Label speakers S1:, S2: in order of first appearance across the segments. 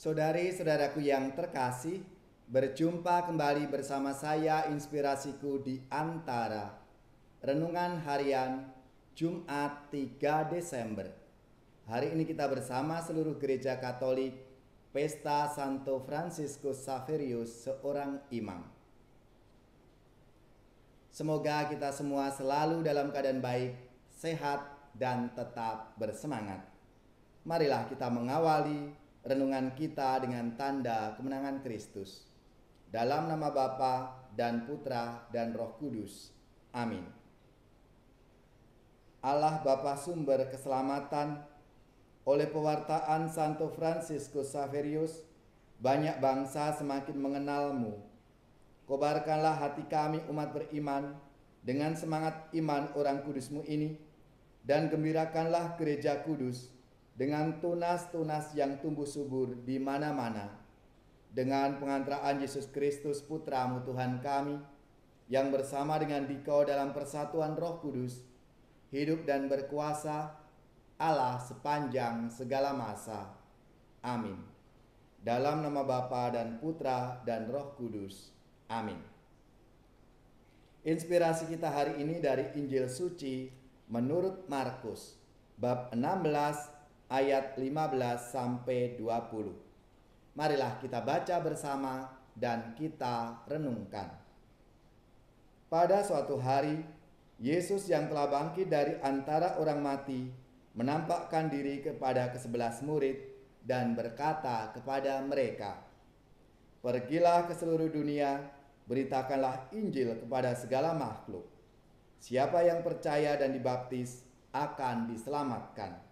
S1: Saudari-saudaraku yang terkasih, berjumpa kembali bersama saya Inspirasiku di Antara Renungan Harian Jumat 3 Desember. Hari ini kita bersama seluruh gereja Katolik Pesta Santo Fransiskus Xaverius, seorang imam. Semoga kita semua selalu dalam keadaan baik, sehat, dan tetap bersemangat. Marilah kita mengawali renungan kita dengan tanda kemenangan Kristus. Dalam nama Bapa dan Putra dan Roh Kudus. Amin. Allah Bapa sumber keselamatan, oleh pewartaan Santo Fransiskus Xaverius, banyak bangsa semakin mengenal-Mu. Kobarkanlah hati kami umat beriman dengan semangat iman orang kudus-Mu ini, dan gembirakanlah gereja kudus dengan tunas-tunas yang tumbuh subur di mana-mana, dengan pengantaraan Yesus Kristus Putra-Mu Tuhan kami, yang bersama dengan Dikau dalam persatuan Roh Kudus, hidup dan berkuasa Allah sepanjang segala masa. Amin. Dalam nama Bapa dan Putra dan Roh Kudus. Amin. Inspirasi kita hari ini dari Injil Suci menurut Markus, bab 16 ayat 15 sampai 20. Marilah kita baca bersama dan kita renungkan. Pada suatu hari, Yesus yang telah bangkit dari antara orang mati menampakkan diri kepada ke-11 murid dan berkata kepada mereka, "Pergilah ke seluruh dunia, beritakanlah Injil kepada segala makhluk. Siapa yang percaya dan dibaptis akan diselamatkan,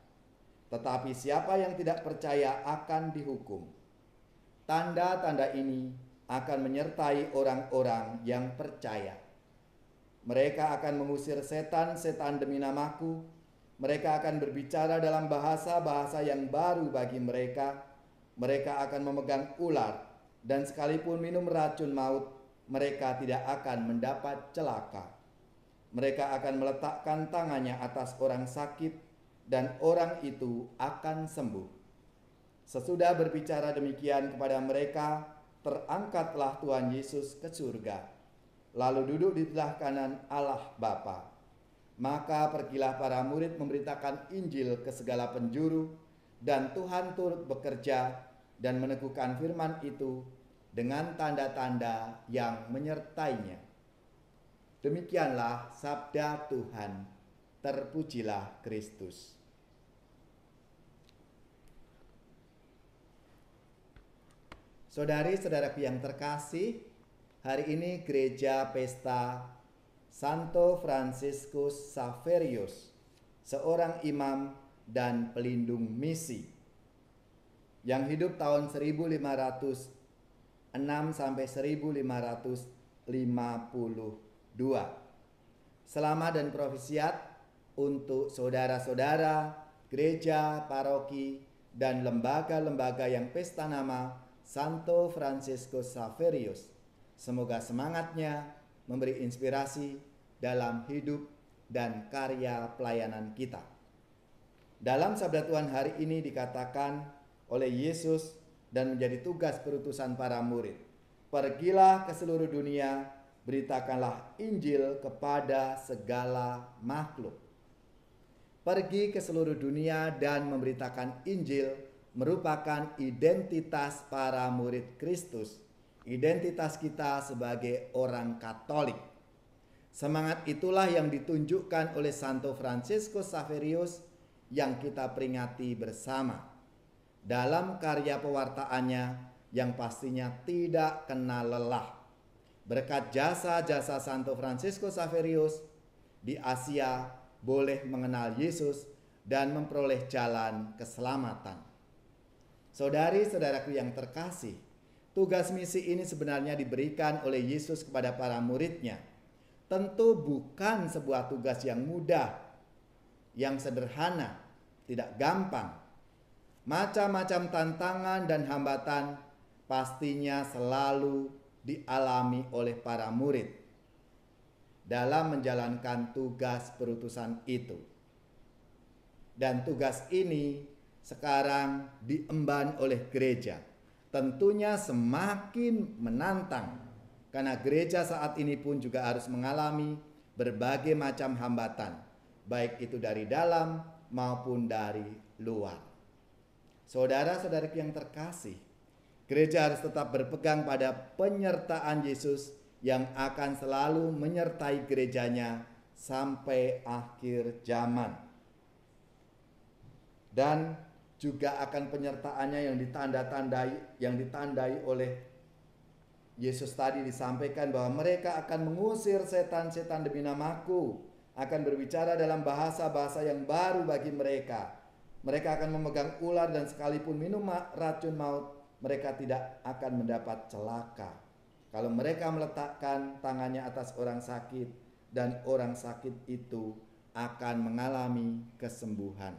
S1: tetapi siapa yang tidak percaya akan dihukum. Tanda-tanda ini akan menyertai orang-orang yang percaya. Mereka akan mengusir setan-setan demi namaku. Mereka akan berbicara dalam bahasa-bahasa yang baru bagi mereka. Mereka akan memegang ular, dan sekalipun minum racun maut, mereka tidak akan mendapat celaka. Mereka akan meletakkan tangannya atas orang sakit, dan orang itu akan sembuh." Sesudah berbicara demikian kepada mereka, terangkatlah Tuhan Yesus ke surga, lalu duduk di sebelah kanan Allah Bapa. Maka pergilah para murid memberitakan Injil ke segala penjuru, dan Tuhan turut bekerja dan meneguhkan firman itu dengan tanda-tanda yang menyertainya. Demikianlah sabda Tuhan. Terpujilah Kristus. Saudari-saudaraku yang terkasih, hari ini gereja Pesta Santo Fransiskus Xaverius, seorang imam dan pelindung misi, yang hidup tahun 1506 sampai 1552. Selamat dan profisiat untuk saudara-saudara, gereja, paroki, dan lembaga-lembaga yang pesta nama Santo Fransiskus Xaverius. Semoga semangatnya memberi inspirasi dalam hidup dan karya pelayanan kita. Dalam sabda Tuhan hari ini dikatakan oleh Yesus dan menjadi tugas perutusan para murid, "Pergilah ke seluruh dunia, beritakanlah Injil kepada segala makhluk." Pergi ke seluruh dunia dan memberitakan Injil merupakan identitas para murid Kristus, identitas kita sebagai orang Katolik. Semangat itulah yang ditunjukkan oleh Santo Fransiskus Xaverius yang kita peringati bersama dalam karya pewartaannya yang pastinya tidak kenal lelah. Berkat jasa-jasa Santo Fransiskus Xaverius, di Asia boleh mengenal Yesus dan memperoleh jalan keselamatan. Saudari-saudaraku yang terkasih, tugas misi ini sebenarnya diberikan oleh Yesus kepada para muridnya. Tentu bukan sebuah tugas yang mudah, yang sederhana, tidak gampang. Macam-macam tantangan dan hambatan pastinya selalu dialami oleh para murid dalam menjalankan tugas perutusan itu. Dan tugas ini sekarang diemban oleh gereja tentunya semakin menantang, karena gereja saat ini pun juga harus mengalami berbagai macam hambatan, baik itu dari dalam maupun dari luar. Saudara-saudariku yang terkasih, gereja harus tetap berpegang pada penyertaan Yesus yang akan selalu menyertai gerejanya sampai akhir zaman. Dan juga akan penyertaannya yang ditandai oleh Yesus tadi disampaikan bahwa mereka akan mengusir setan-setan demi namaku, akan berbicara dalam bahasa-bahasa yang baru bagi mereka. Mereka akan memegang ular dan sekalipun minum racun maut, mereka tidak akan mendapat celaka. Kalau mereka meletakkan tangannya atas orang sakit, dan orang sakit itu akan mengalami kesembuhan.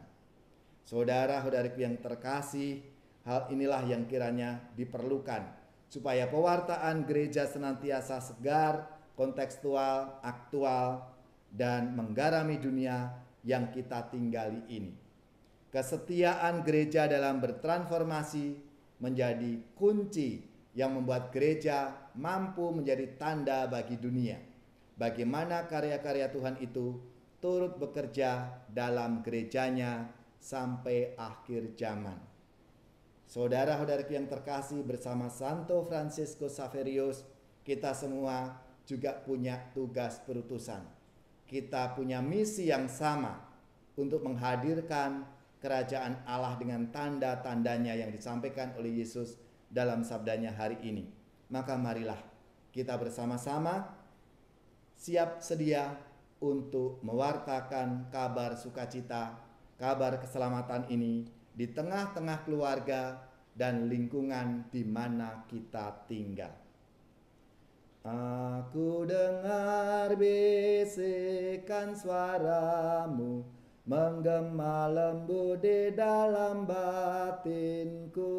S1: Saudara-saudariku yang terkasih, hal inilah yang kiranya diperlukan supaya pewartaan gereja senantiasa segar, kontekstual, aktual, dan menggarami dunia yang kita tinggali ini. Kesetiaan gereja dalam bertransformasi menjadi kunci yang membuat gereja mampu menjadi tanda bagi dunia bagaimana karya-karya Tuhan itu turut bekerja dalam gerejanya sampai akhir zaman. Saudara-saudariku yang terkasih, bersama Santo Fransiskus Xaverius, kita semua juga punya tugas perutusan. Kita punya misi yang sama untuk menghadirkan kerajaan Allah dengan tanda-tandanya yang disampaikan oleh Yesus dalam sabdanya hari ini. Maka marilah kita bersama-sama siap sedia untuk mewartakan kabar sukacita, kabar keselamatan ini di tengah-tengah keluarga dan lingkungan di mana kita tinggal. Aku dengar bisikan suaramu menggema lembut di dalam batinku.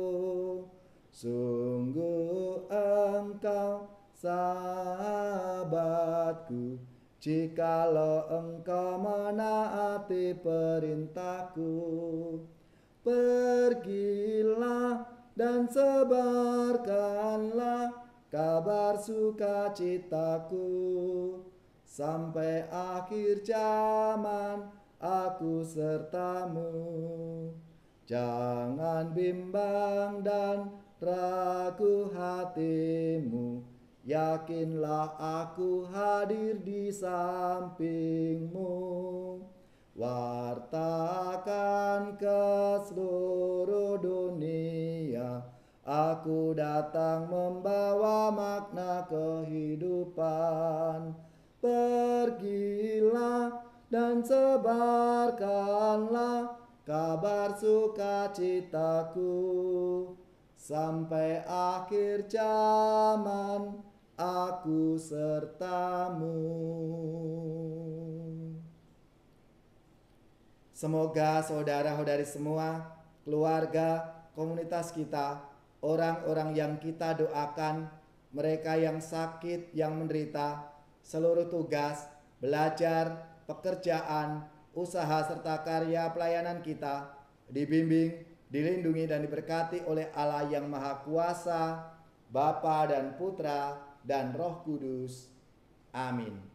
S1: Sungguh engkau sahabatku, jikalau engkau menaati perintahku. Pergilah dan sebarkanlah kabar sukacitaku, sampai akhir zaman aku sertamu. Jangan bimbang dan ragu hatimu, yakinlah aku hadir di sampingmu. Wartakan ke seluruh dunia, aku datang membawa makna kehidupan. Pergilah dan sebarkanlah kabar sukacitaku, sampai akhir zaman aku sertamu. Semoga saudara-saudari semua, keluarga, komunitas kita, orang-orang yang kita doakan, mereka yang sakit, yang menderita, seluruh tugas, belajar, pekerjaan, usaha serta karya pelayanan kita dibimbing, dilindungi dan diberkati oleh Allah yang Maha Kuasa, Bapa dan Putra dan Roh Kudus. Amin.